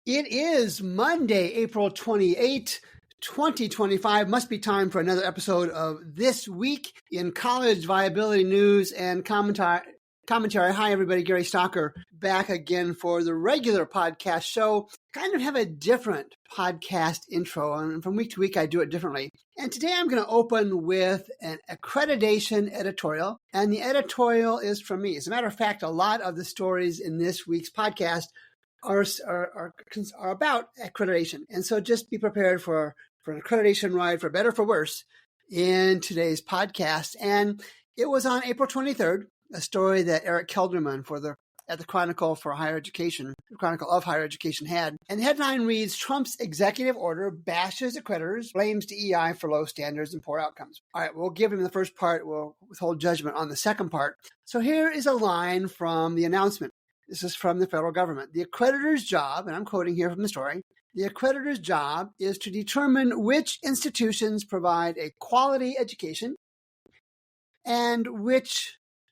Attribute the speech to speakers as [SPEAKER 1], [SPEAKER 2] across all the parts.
[SPEAKER 1] It is Monday, April 28, 2025. Must be time for another episode of This Week in College Viability News and Commentary. Hi, everybody. Gary Stocker back again for the regular podcast show. Kind of have a different podcast intro, and from week to week, I do it differently. And today I'm going to open with an accreditation editorial, and the editorial is from me. As a matter of fact, a lot of the stories in this week's podcast are about accreditation. And so just be prepared for an accreditation ride, for better or for worse, in today's podcast. And it was on April 23rd, a story that Eric Kelderman at the Chronicle of Higher Education had. And the headline reads, Trump's executive order bashes accreditors, blames DEI for low standards and poor outcomes. All right, we'll give him the first part. We'll withhold judgment on the second part. So here is a line from the announcement. This is from the federal government. The accreditor's job, and I'm quoting here from the story, the accreditor's job is to determine which institutions provide a quality education and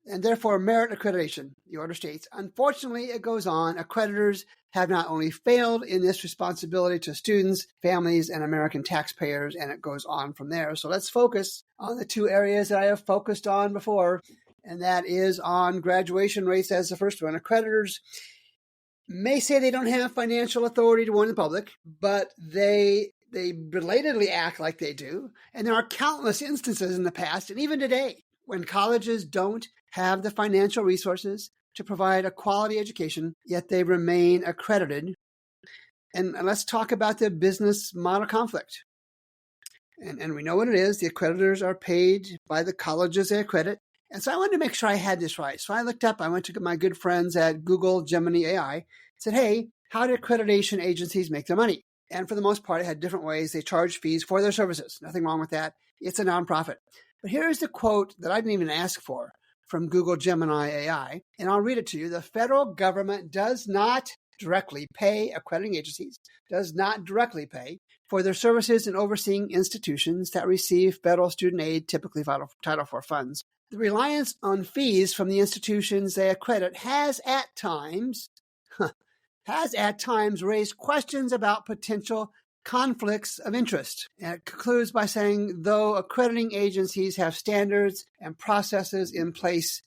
[SPEAKER 1] therefore merit accreditation, the order states. Unfortunately, it goes on, accreditors have not only failed in this responsibility to students, families, and American taxpayers, and it goes on from there. So let's focus on the two areas that I have focused on before, and that is on graduation rates as the first one. Accreditors may say they don't have financial authority to warn the public, but they belatedly act like they do. And there are countless instances in the past, and even today, when colleges don't have the financial resources to provide a quality education, yet they remain accredited. And let's talk about the business model conflict. And we know what it is. The accreditors are paid by the colleges they accredit. And so I wanted to make sure I had this right. So I went to my good friends at Google Gemini AI, said, hey, how do accreditation agencies make their money? And for the most part, it had different ways. They charge fees for their services. Nothing wrong with that. It's a nonprofit. But here's the quote that I didn't even ask for from Google Gemini AI, and I'll read it to you. The federal government does not directly pay accrediting agencies, does not directly pay for their services in overseeing institutions that receive federal student aid, typically Title IV funds. The reliance on fees from the institutions they accredit has at times raised questions about potential conflicts of interest. And it concludes by saying, though accrediting agencies have standards and processes in place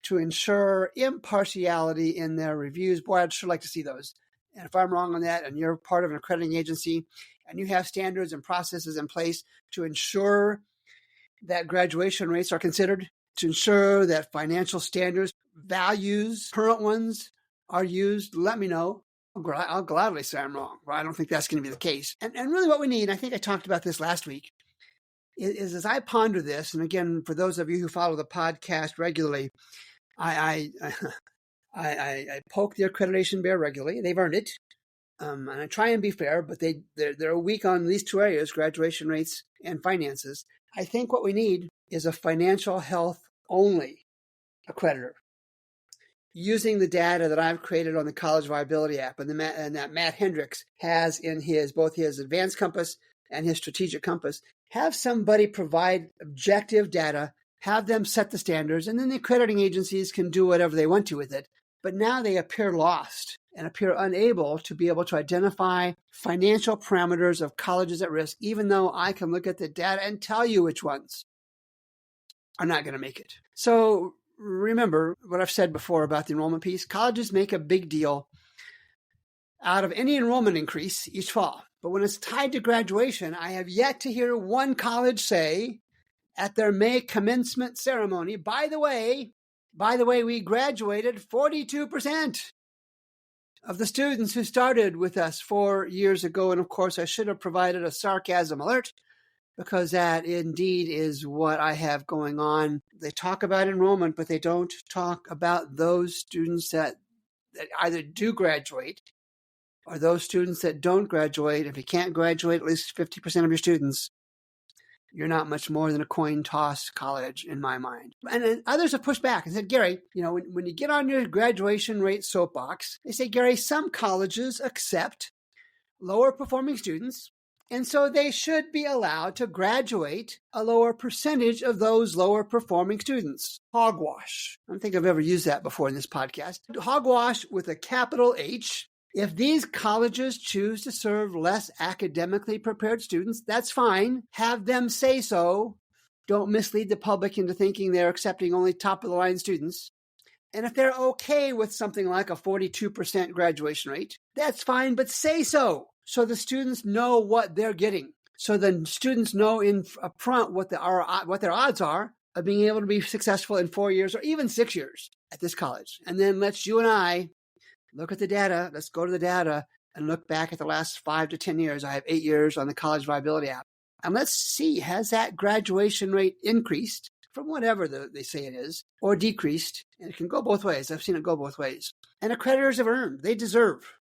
[SPEAKER 1] to ensure impartiality in their reviews, boy, I'd sure like to see those. And if I'm wrong on that and you're part of an accrediting agency and you have standards and processes in place to ensure that graduation rates are considered, to ensure that financial standards, values, current ones are used, let me know. I'll gladly say I'm wrong, but I don't think that's going to be the case. And really what we need, I think I talked about this last week, is as I ponder this, and again, for those of you who follow the podcast regularly, I poke the accreditation bear regularly. They've earned it. And I try and be fair, but they're weak on these two areas, graduation rates and finances. I think what we need is a financial health only accreditor, using the data that I've created on the College Viability app and that Matt Hendricks has in both his Advanced Compass and his Strategic Compass. Have somebody provide objective data, have them set the standards, and then the accrediting agencies can do whatever they want to with it. But now they appear lost and appear unable to be able to identify financial parameters of colleges at risk, even though I can look at the data and tell you which ones are not going to make it. So remember what I've said before about the enrollment piece. Colleges make a big deal out of any enrollment increase each fall. But when it's tied to graduation, I have yet to hear one college say at their May commencement ceremony, by the way, we graduated 42% of the students who started with us 4 years ago. And of course, I should have provided a sarcasm alert, because that indeed is what I have going on. They talk about enrollment, but they don't talk about those students that either do graduate or those students that don't graduate. If you can't graduate at least 50% of your students, you're not much more than a coin toss college in my mind. And others have pushed back and said, Gary, when you get on your graduation rate soapbox, they say, Gary, some colleges accept lower performing students, and so they should be allowed to graduate a lower percentage of those lower performing students. Hogwash. I don't think I've ever used that before in this podcast. Hogwash with a capital H. If these colleges choose to serve less academically prepared students, that's fine. Have them say so. Don't mislead the public into thinking they're accepting only top-of-the-line students. And if they're okay with something like a 42% graduation rate, that's fine, but say so the students know what they're getting. So the students know in upfront what their odds are of being able to be successful in 4 years or even 6 years at this college. And then let's you and I look at the data. Let's go to the data and look back at the last 5 to 10 years. I have 8 years on the College Viability app. And let's see, has that graduation rate increased from whatever they say it is, or decreased? And it can go both ways. I've seen it go both ways. And accreditors have earned, they deserve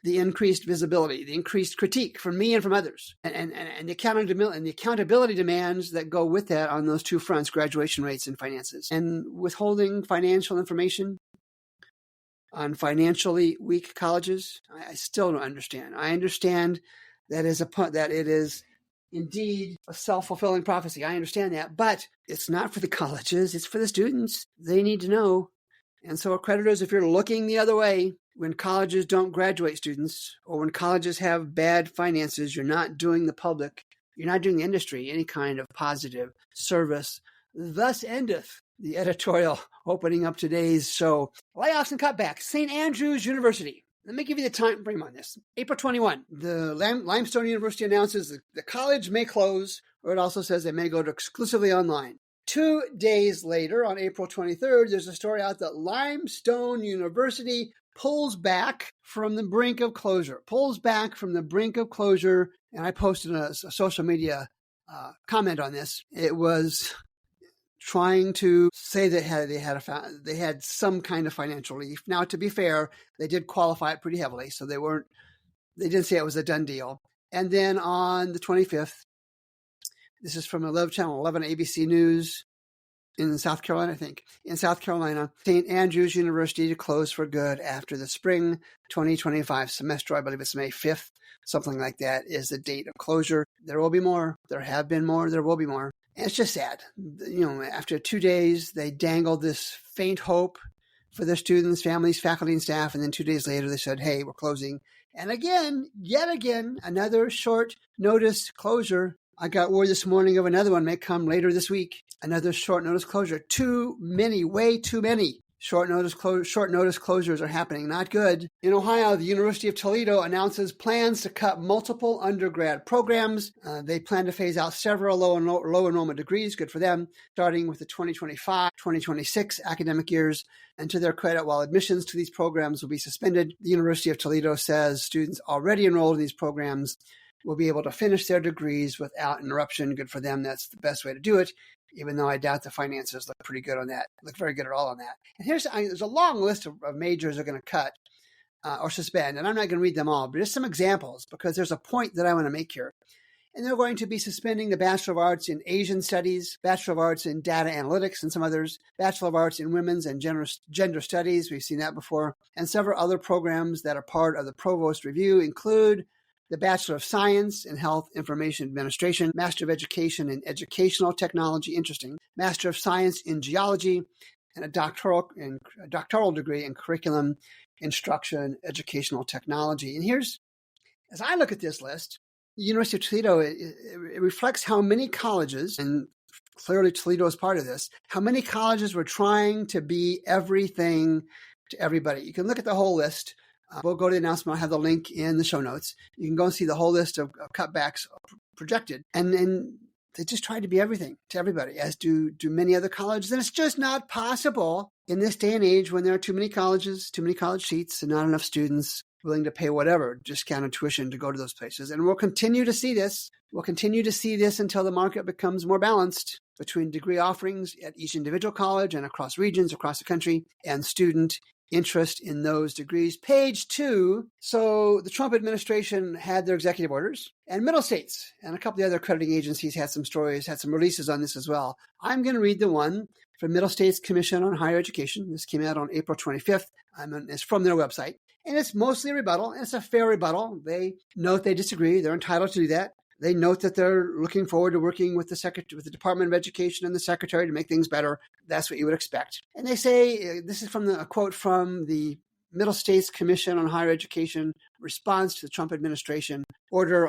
[SPEAKER 1] the increased visibility, the increased critique from me and from others, and the accountability demands that go with that on those two fronts, graduation rates and finances. And withholding financial information on financially weak colleges, I still don't understand. I understand that it is indeed a self-fulfilling prophecy. I understand that, but it's not for the colleges. It's for the students. They need to know. And so accreditors, if you're looking the other way, when colleges don't graduate students or when colleges have bad finances, you're not doing the public, you're not doing the industry any kind of positive service. Thus endeth the editorial opening up today's show. Layoffs and cutbacks. St. Andrews University. Let me give you the time frame on this. April 21, the Limestone University announces the college may close, or it also says they may go to exclusively online. 2 days later, on April 23rd, there's a story out that Limestone University pulls back from the brink of closure. And I posted a social media comment on this. It was trying to say that they had some kind of financial relief. Now, to be fair, they did qualify it pretty heavily, so they didn't say it was a done deal. And then on the 25th, this is from Channel 11 ABC News in South Carolina, I think. In South Carolina, St. Andrews University to close for good after the spring 2025 semester. I believe it's May 5th, something like that is the date of closure. There will be more. There have been more. There will be more. And it's just sad. After 2 days, they dangled this faint hope for their students, families, faculty, and staff. And then 2 days later, they said, hey, we're closing. And yet again, another short notice closure. I got word this morning of another one may come later this week. Another short notice closure. Too many, way too many. Short notice closures are happening. Not good. In Ohio, the University of Toledo announces plans to cut multiple undergrad programs. They plan to phase out several low enrollment degrees. Good for them. Starting with the 2025-2026 academic years. And to their credit, while admissions to these programs will be suspended, the University of Toledo says students already enrolled in these programs will be able to finish their degrees without interruption. Good for them. That's the best way to do it, even though I doubt the finances look pretty good on that, look very good at all on that. And there's a long list of majors they're going to cut or suspend, and I'm not going to read them all, but just some examples, because there's a point that I want to make here. And they're going to be suspending the Bachelor of Arts in Asian Studies, Bachelor of Arts in Data Analytics, and some others, Bachelor of Arts in Women's and Gender Studies, we've seen that before, and several other programs that are part of the Provost Review include the Bachelor of Science in Health Information Administration, Master of Education in Educational Technology, interesting, Master of Science in Geology, and a doctoral degree in Curriculum Instruction, Educational Technology. And as I look at this list, the University of Toledo, it reflects how many colleges, and clearly Toledo is part of this, how many colleges were trying to be everything to everybody. You can look at the whole list. We'll go to the announcement. I'll have the link in the show notes. You can go and see the whole list of cutbacks projected. And they just tried to be everything to everybody, as do many other colleges. And it's just not possible in this day and age when there are too many colleges, too many college seats, and not enough students willing to pay whatever discounted tuition to go to those places. And we'll continue to see this. We'll continue to see this until the market becomes more balanced between degree offerings at each individual college and across regions, across the country, and student interest in those degrees. Page 2. So the Trump administration had their executive orders, and Middle States and a couple of the other accrediting agencies had some stories, had some releases on this as well. I'm going to read the one from Middle States Commission on Higher Education. This came out on April 25th. It's from their website, and it's mostly a rebuttal, and it's a fair rebuttal. They note they disagree. They're entitled to do that. They note that they're looking forward to working with the Department of Education and the Secretary to make things better. That's what you would expect. And they say, this is from a quote from the Middle States Commission on Higher Education responds to the Trump administration order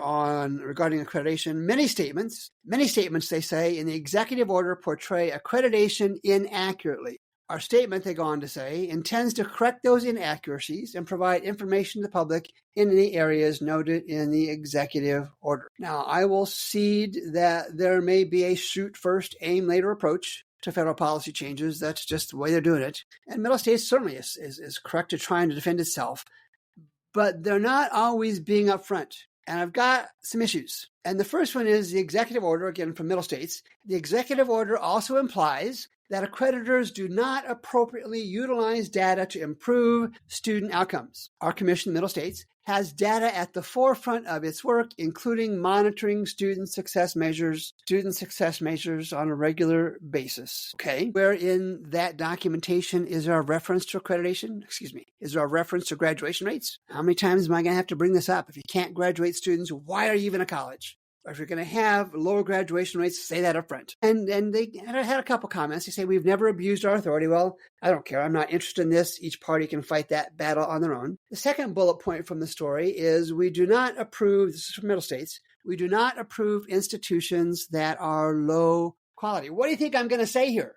[SPEAKER 1] regarding accreditation. Many statements, they say, in the executive order portray accreditation inaccurately. Our statement, they go on to say, intends to correct those inaccuracies and provide information to the public in the areas noted in the executive order. Now, I will cede that there may be a shoot first, aim later approach to federal policy changes. That's just the way they're doing it. And Middle States certainly is correct to trying to defend itself, but they're not always being upfront. And I've got some issues. And the first one is the executive order, again, from Middle States. The executive order also implies that accreditors do not appropriately utilize data to improve student outcomes. Our commission, Middle States, has data at the forefront of its work, including monitoring student success measures on a regular basis. Okay, where in that documentation is there a reference to accreditation? Is there a reference to graduation rates? How many times am I going to have to bring this up? If you can't graduate students, why are you even a college? Or if you're going to have lower graduation rates, say that up front. And they had a couple comments. They say, we've never abused our authority. Well, I don't care. I'm not interested in this. Each party can fight that battle on their own. The second bullet point from the story is we do not approve, this is from Middle States, we do not approve institutions that are low quality. What do you think I'm going to say here?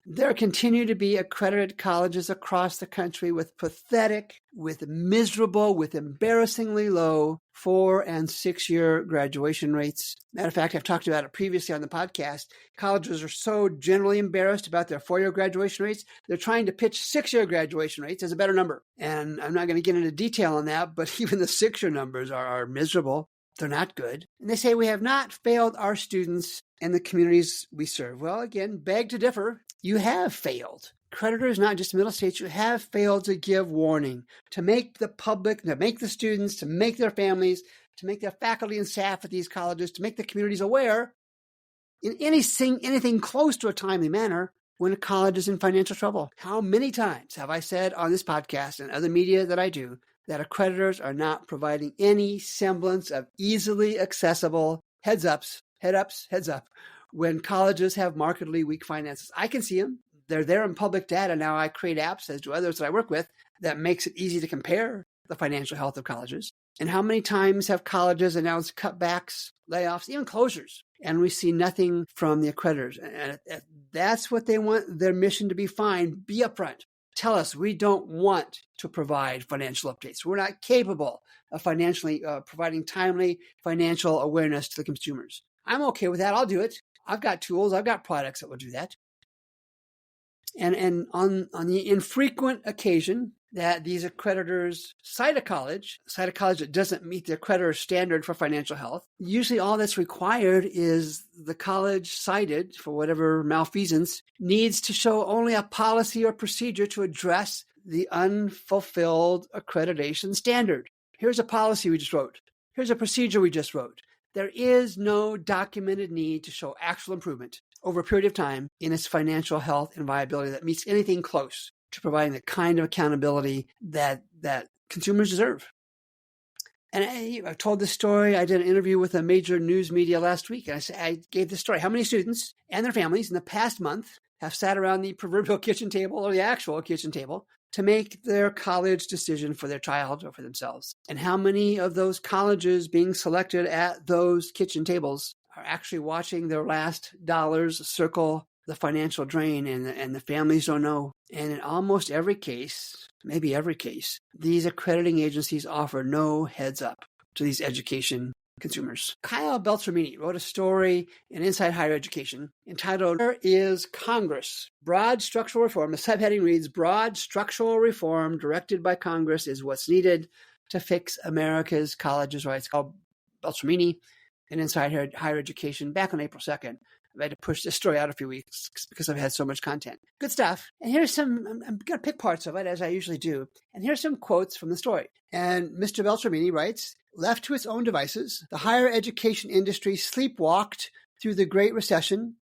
[SPEAKER 1] There continue to be accredited colleges across the country with pathetic, with miserable, with embarrassingly low 4- and 6-year graduation rates. Matter of fact, I've talked about it previously on the podcast. Colleges are so generally embarrassed about their 4-year graduation rates, they're trying to pitch 6-year graduation rates as a better number. And I'm not going to get into detail on that, but even the 6-year numbers are miserable. They're not good. And they say we have not failed our students and the communities we serve. Well, again, beg to differ. You have failed. Accreditors, not just Middle States, you have failed to give warning, to make the public, to make the students, to make their families, to make their faculty and staff at these colleges, to make the communities aware in anything close to a timely manner when a college is in financial trouble. How many times have I said on this podcast and other media that I do that accreditors are not providing any semblance of easily accessible heads up when colleges have markedly weak finances? I can see them. They're there in public data. Now I create apps, as do others that I work with, that makes it easy to compare the financial health of colleges. And how many times have colleges announced cutbacks, layoffs, even closures, and we see nothing from the accreditors? And that's what they want their mission to be. Fine, be upfront. Tell us we don't want to provide financial updates. We're not capable of providing timely financial awareness to the consumers. I'm okay with that. I'll do it. I've got tools. I've got products that will do that. And on the infrequent occasion that these accreditors cite a college that doesn't meet the accreditor standard for financial health, usually all that's required is the college cited, for whatever malfeasance, needs to show only a policy or procedure to address the unfulfilled accreditation standard. Here's a policy we just wrote. Here's a procedure we just wrote. There is no documented need to show actual improvement over a period of time in its financial health and viability that meets anything close to providing the kind of accountability that consumers deserve. And I've told this story. I did an interview with a major news media last week, and I gave this story. How many students and their families in the past month have sat around the proverbial kitchen table or the actual kitchen table to make their college decision for their child or for themselves? And how many of those colleges being selected at those kitchen tables are actually watching their last dollars circle the financial drain, and the families don't know? And in almost every case, maybe every case, these accrediting agencies offer no heads up to these education consumers. Kyle Beltramini wrote a story in Inside Higher Education entitled, "Where is Congress? Broad Structural Reform." The subheading reads, "Broad Structural Reform directed by Congress is what's needed to fix America's colleges' rights." Kyle Beltramini in Inside Higher Education back on April 2nd. I've had to push this story out a few weeks because I've had so much content. Good stuff. And here's some, I'm going to pick parts of it as I usually do. And here's some quotes from the story. And Mr. Beltramini writes, "Left to its own devices, the higher education industry sleepwalked through the Great Recession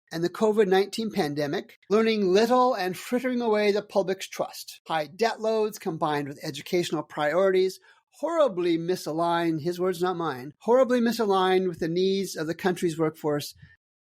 [SPEAKER 1] and the COVID-19 pandemic, learning little and frittering away the public's trust. High debt loads combined with educational priorities horribly misaligned," his words, not mine, "horribly misaligned with the needs of the country's workforce,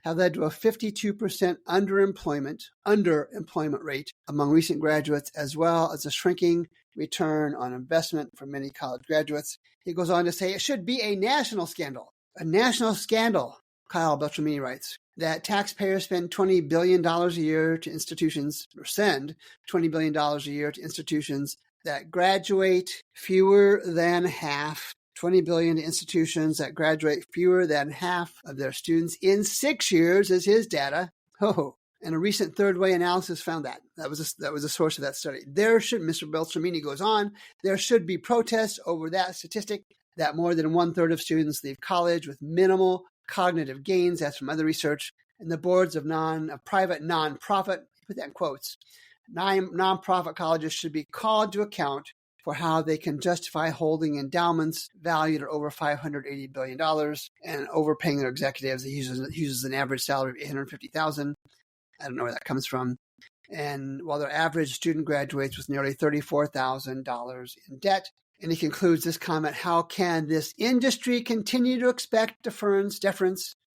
[SPEAKER 1] have led to a 52% underemployment rate among recent graduates, as well as a shrinking return on investment for many college graduates. He goes on to say it should be a national scandal. A national scandal, Kyle Beltramini writes, that taxpayers spend $20 billion a year to institutions, or send $20 billion a year to institutions that graduate fewer than half, $20 billion to institutions that graduate fewer than half of their students in 6 years is his data. Oh, and a recent third way analysis found that. That was a source of that study. Mr. Beltramini goes on, there should be protests over that statistic that more than 1/3 of students leave college with minimal cognitive gains. That's from other research. And the boards of private nonprofit, put that in quotes, nonprofit colleges should be called to account for how they can justify holding endowments valued at over $580 billion and overpaying their executives. He uses an average salary of $850,000. I don't know where that comes from. And while their average student graduates with nearly $34,000 in debt. And he concludes this comment, how can this industry continue to expect deference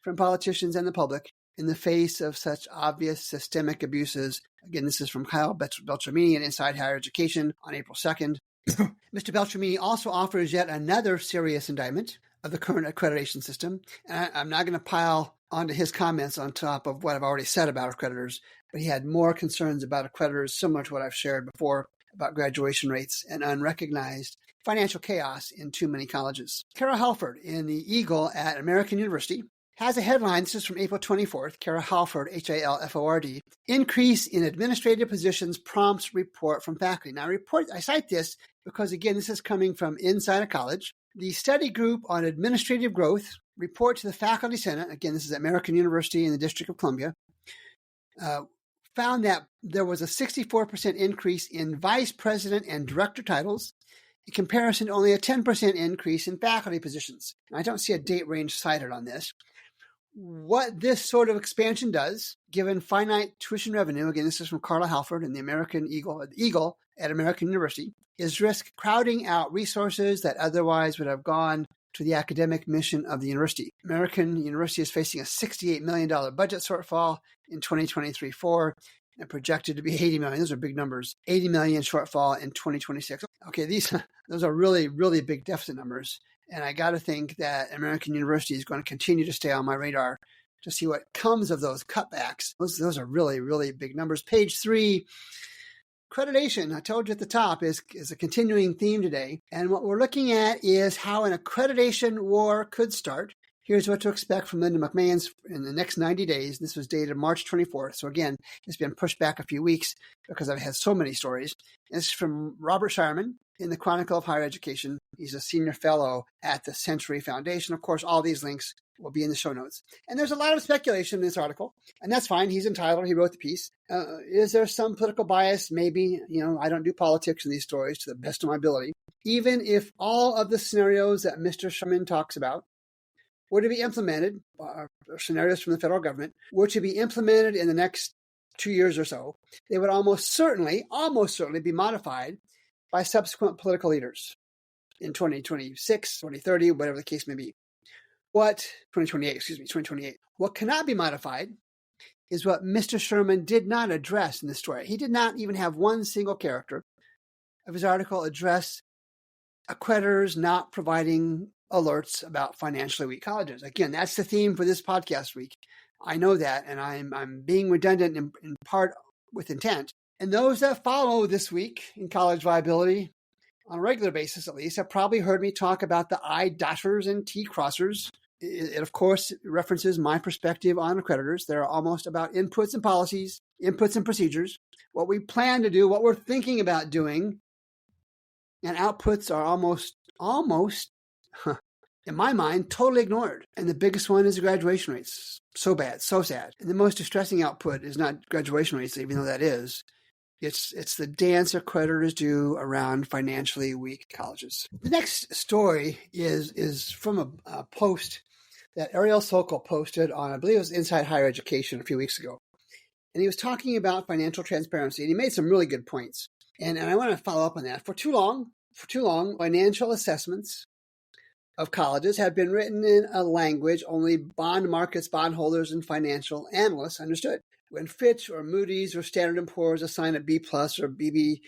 [SPEAKER 1] from politicians and the public in the face of such obvious systemic abuses? Again, this is from Kyle Beltramini in Inside Higher Education on April 2nd. Mr. Beltramini also offers yet another serious indictment of the current accreditation system. And I'm not going to pile onto his comments on top of what I've already said about accreditors, but he had more concerns about accreditors, similar to what I've shared before about graduation rates and unrecognized financial chaos in too many colleges. Kara Halford in the Eagle at American University has a headline. This is from April 24th. Kara Halford, Halford, increase in administrative positions prompts report from faculty. Now, I cite this because, again, this is coming from inside a college. The study group on administrative growth report to the Faculty Senate, again, this is at American University in the District of Columbia, found that there was a 64% increase in vice president and director titles, in comparison to only a 10% increase in faculty positions. Now, I don't see a date range cited on this. What this sort of expansion does, given finite tuition revenue, again, this is from Carla Halford in the Eagle at American University, is risk crowding out resources that otherwise would have gone to the academic mission of the university. American University is facing a $68 million budget shortfall in 2023-4 and projected to be $80 million. Those are big numbers. $80 million shortfall in 2026. Okay, those are really, really big deficit numbers. And I got to think that American University is going to continue to stay on my radar to see what comes of those cutbacks. Those are really, really big numbers. Page 3, accreditation, I told you at the top, is a continuing theme today. And what we're looking at is how an accreditation war could start. Here's what to expect from Linda McMahon's in the next 90 days. This was dated March 24th. So again, it's been pushed back a few weeks because I've had so many stories. This is from Robert Shireman in the Chronicle of Higher Education. He's a senior fellow at the Century Foundation. Of course, all these links will be in the show notes. And there's a lot of speculation in this article, and that's fine. He's entitled. He wrote the piece. Is there some political bias? Maybe. I don't do politics in these stories to the best of my ability. Even if all of the scenarios that Mr. Shireman talks about were to be implemented, scenarios from the federal government, were to be implemented in the next 2 years or so, they would almost certainly be modified by subsequent political leaders in 2026, 2030, whatever the case may be. 2028. What cannot be modified is what Mr. Sherman did not address in the story. He did not even have one single character of his article address accreditors not providing alerts about financially weak colleges. Again, that's the theme for this podcast week. I know that, and I'm being redundant in part with intent. And those that follow this week in college viability, on a regular basis at least, have probably heard me talk about the I-dotters and T-crossers. It, of course, references my perspective on accreditors. They're almost about inputs and policies, inputs and procedures, what we plan to do, what we're thinking about doing, and outputs are almost, in my mind, totally ignored. And the biggest one is the graduation rates. So bad, so sad. And the most distressing output is not graduation rates, even though that is. It's the dance accreditors do around financially weak colleges. The next story is from a post that Ariel Sokol posted on, I believe it was Inside Higher Education a few weeks ago. And he was talking about financial transparency, and he made some really good points. And I want to follow up on that. For too long, financial assessments of colleges have been written in a language only bond markets, bondholders, and financial analysts understood. When Fitch or Moody's or Standard & Poor's assign a B+ or BB-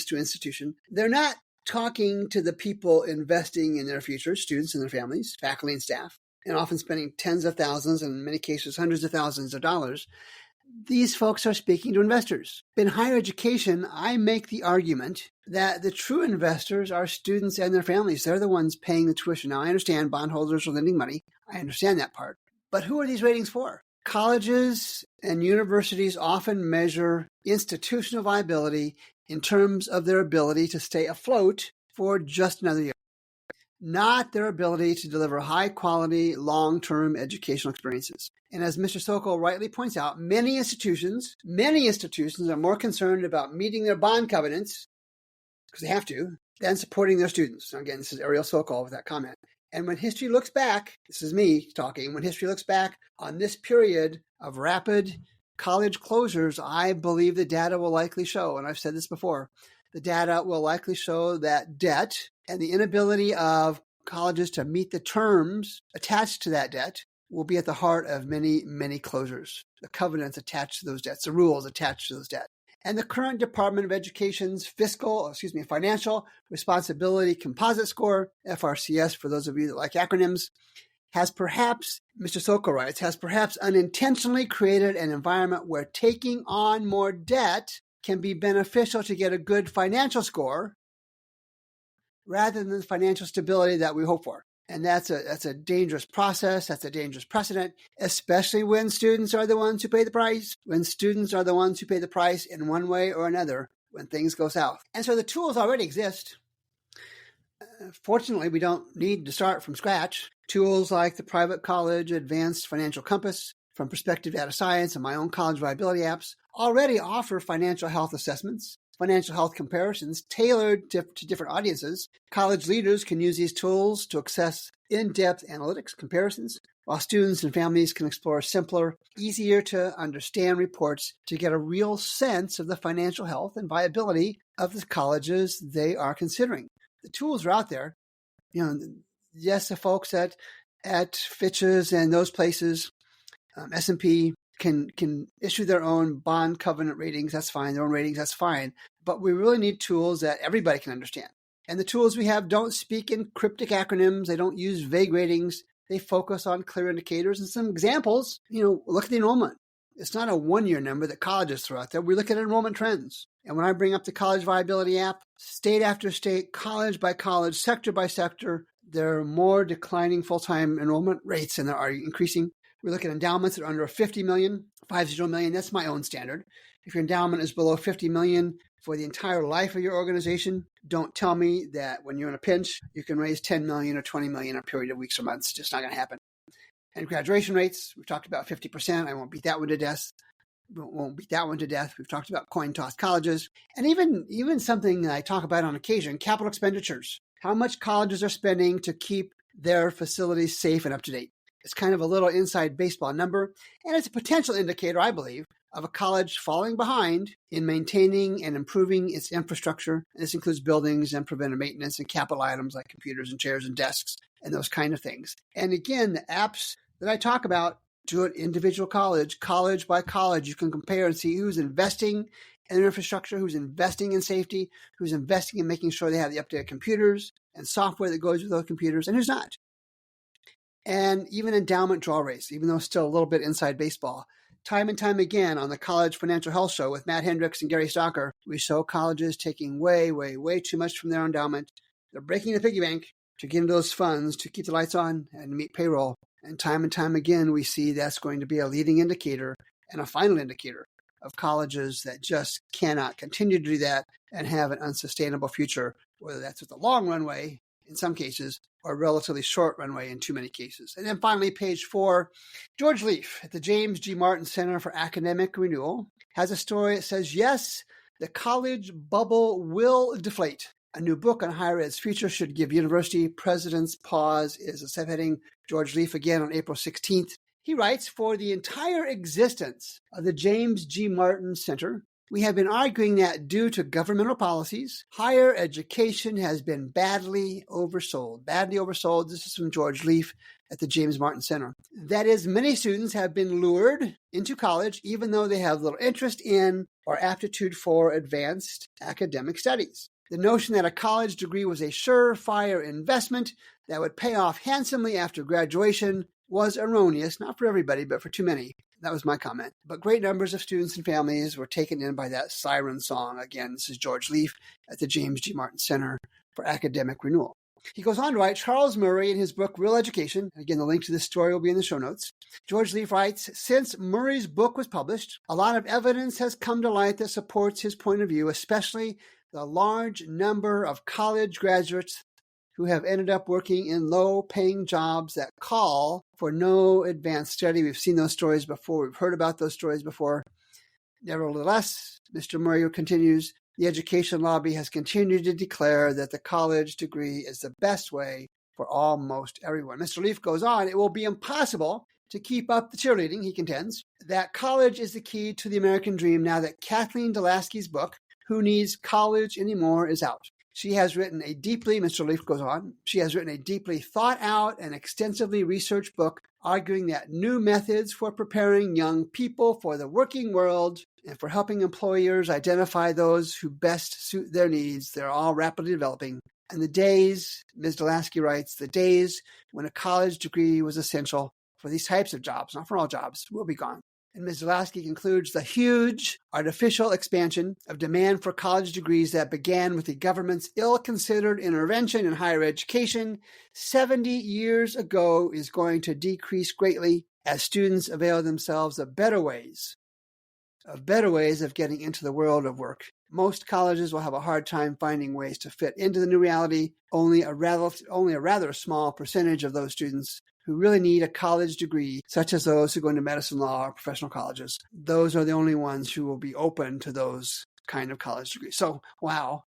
[SPEAKER 1] to institution, they're not talking to the people investing in their future, students and their families, faculty and staff, and often spending tens of thousands, and in many cases hundreds of thousands of dollars. These folks are speaking to investors. In higher education, I make the argument that the true investors are students and their families. They're the ones paying the tuition. Now, I understand bondholders are lending money. I understand that part. But who are these ratings for? Colleges and universities often measure institutional viability in terms of their ability to stay afloat for just another year, not their ability to deliver high-quality, long-term educational experiences. And as Mr. Sokol rightly points out, many institutions are more concerned about meeting their bond covenants, because they have to, than supporting their students. Now, again, this is Ariel Sokol with that comment. And when history looks back, this is me talking, when history looks back on this period of rapid college closures, I believe the data will likely show, and I've said this before, the data will likely show that debt and the inability of colleges to meet the terms attached to that debt will be at the heart of many, many closures. The covenants attached to those debts, the rules attached to those debts. And the current Department of Education's Financial Responsibility Composite Score, FRCS, for those of you that like acronyms, has perhaps, Mr. Sokol writes, has perhaps unintentionally created an environment where taking on more debt can be beneficial to get a good financial score rather than the financial stability that we hope for. And that's a dangerous process. That's a dangerous precedent, especially when students are the ones who pay the price, in one way or another when things go south. And so the tools already exist. Fortunately, we don't need to start from scratch. Tools like the Private College Advanced Financial Compass from Perspective Data Science and my own college viability apps already offer financial health assessments, financial health comparisons tailored to different audiences. College leaders can use these tools to access in-depth analytics comparisons, while students and families can explore simpler, easier to understand reports to get a real sense of the financial health and viability of the colleges they are considering. The tools are out there. Yes, the folks at Fitch's and those places, S&P, can issue their own bond covenant ratings. That's fine. Their own ratings. That's fine. But we really need tools that everybody can understand. And the tools we have don't speak in cryptic acronyms. They don't use vague ratings. They focus on clear indicators and some examples. Look at the enrollment. It's not a one-year number that colleges throw out there. We look at enrollment trends. And when I bring up the College Viability app, state after state, college by college, sector by sector, there are more declining full-time enrollment rates than there are increasing. We look at endowments that are under 50 million. That's my own standard. If your endowment is below 50 million for the entire life of your organization, don't tell me that when you're in a pinch, you can raise 10 million or 20 million in a period of weeks or months. It's just not going to happen. And graduation rates, we've talked about 50%. I won't beat that one to death. We've talked about coin-toss colleges. And even something that I talk about on occasion, capital expenditures. How much colleges are spending to keep their facilities safe and up to date. It's kind of a little inside baseball number, and it's a potential indicator, I believe, of a college falling behind in maintaining and improving its infrastructure. And this includes buildings and preventive maintenance and capital items like computers and chairs and desks and those kind of things. And again, the apps that I talk about do it individual college by college. You can compare and see who's investing in their infrastructure, who's investing in safety, who's investing in making sure they have the updated computers and software that goes with those computers, and who's not. And even endowment draw rates, even though it's still a little bit inside baseball. Time and time again on the College Financial Health Show with Matt Hendricks and Gary Stocker, we show colleges taking way, way, way too much from their endowment. They're breaking the piggy bank to get into those funds to keep the lights on and meet payroll. And time again, we see that's going to be a leading indicator and a final indicator of colleges that just cannot continue to do that and have an unsustainable future, whether that's with a long runway in some cases or a relatively short runway in too many cases. And then finally, page 4, George Leaf at the James G. Martin Center for Academic Renewal has a story that says, yes, the college bubble will deflate. A new book on higher ed's future should give university presidents pause is a subheading. George Leaf again on April 16th. He writes, for the entire existence of the James G. Martin Center We have been arguing that due to governmental policies, higher education has been badly oversold. Badly oversold. This is from George Leaf at the James Martin Center. That is, many students have been lured into college even though they have little interest in or aptitude for advanced academic studies. The notion that a college degree was a surefire investment that would pay off handsomely after graduation was erroneous, not for everybody, but for too many. That was my comment. But great numbers of students and families were taken in by that siren song. Again, this is George Leaf at the James G. Martin Center for Academic Renewal. He goes on to write, Charles Murray in his book, Real Education, again, the link to this story will be in the show notes. George Leaf writes, since Murray's book was published, a lot of evidence has come to light that supports his point of view, especially the large number of college graduates who have ended up working in low-paying jobs that call for no advanced study. We've seen those stories before. We've heard about those stories before. Nevertheless, Mr. Murray continues, the education lobby has continued to declare that the college degree is the best way for almost everyone. Mr. Leaf goes on, it will be impossible to keep up the cheerleading, he contends, that college is the key to the American dream now that Kathleen Delaskey's book, Who Needs College Anymore, is out. She has written a deeply, Mr. Leaf goes on, she has written a deeply thought out and extensively researched book arguing that new methods for preparing young people for the working world and for helping employers identify those who best suit their needs, they're all rapidly developing. And the days, Ms. Delaskey writes, the days when a college degree was essential for these types of jobs, not for all jobs, will be gone. And Ms. Delaskey concludes the huge artificial expansion of demand for college degrees that began with the government's ill-considered intervention in higher education 70 years ago is going to decrease greatly as students avail themselves of better ways of getting into the world of work. Most colleges will have a hard time finding ways to fit into the new reality. Only a rather small percentage of those students who really need a college degree, such as those who go into medicine, law, or professional colleges. Those are the only ones who will be open to those kind of college degrees. So, wow.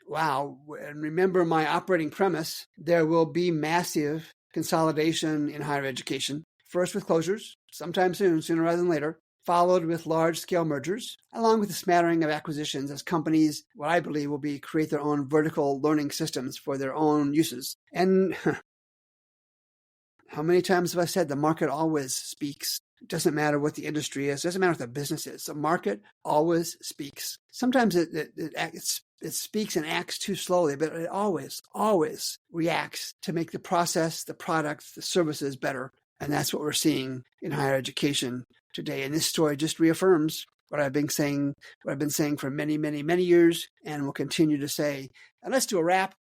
[SPEAKER 1] Wow. And remember my operating premise, there will be massive consolidation in higher education. First with closures, sometime soon, sooner rather than later, followed with large-scale mergers, along with a smattering of acquisitions as companies, what I believe will be, create their own vertical learning systems for their own uses. And how many times have I said the market always speaks? It doesn't matter what the industry is. It doesn't matter what the business is. The market always speaks. Sometimes it speaks and acts too slowly, but it always reacts to make the process, the products, the services better. And that's what we're seeing in higher education today. And this story just reaffirms what I've been saying for many, many, many years and will continue to say. And let's do a wrap.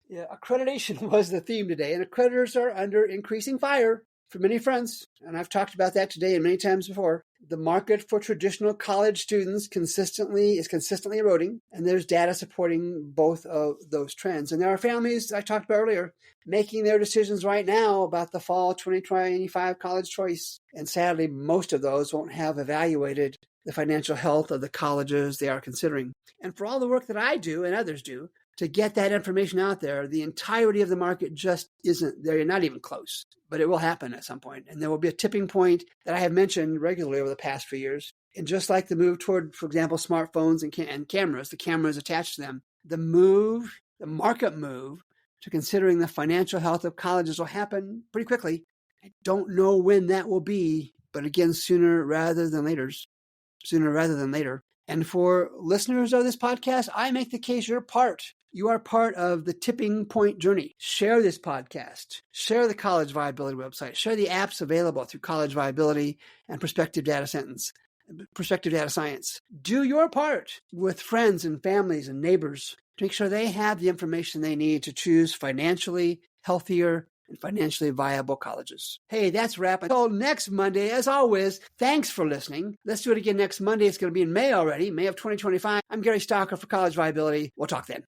[SPEAKER 1] Yeah, accreditation was the theme today, and accreditors are under increasing fire for many fronts, and I've talked about that today and many times before. The market for traditional college students is consistently eroding, and there's data supporting both of those trends. And there are families I talked about earlier making their decisions right now about the fall 2025 college choice, and sadly, most of those won't have evaluated the financial health of the colleges they are considering. And for all the work that I do and others do to get that information out there, the entirety of the market just isn't there, not even close. But it will happen at some point. And there will be a tipping point that I have mentioned regularly over the past few years. And just like the move toward, for example, smartphones and cameras, the cameras attached to them, the market move to considering the financial health of colleges will happen pretty quickly. I don't know when that will be, but again, sooner rather than later. And for listeners of this podcast, I make the case you are part of the tipping point journey. Share this podcast. Share the College Viability website. Share the apps available through College Viability and Prospective Data Science. Do your part with friends and families and neighbors to make sure they have the information they need to choose financially healthier and financially viable colleges. Hey, that's a wrap. Until next Monday, as always, thanks for listening. Let's do it again next Monday. It's going to be in May already, May of 2025. I'm Gary Stocker for College Viability. We'll talk then.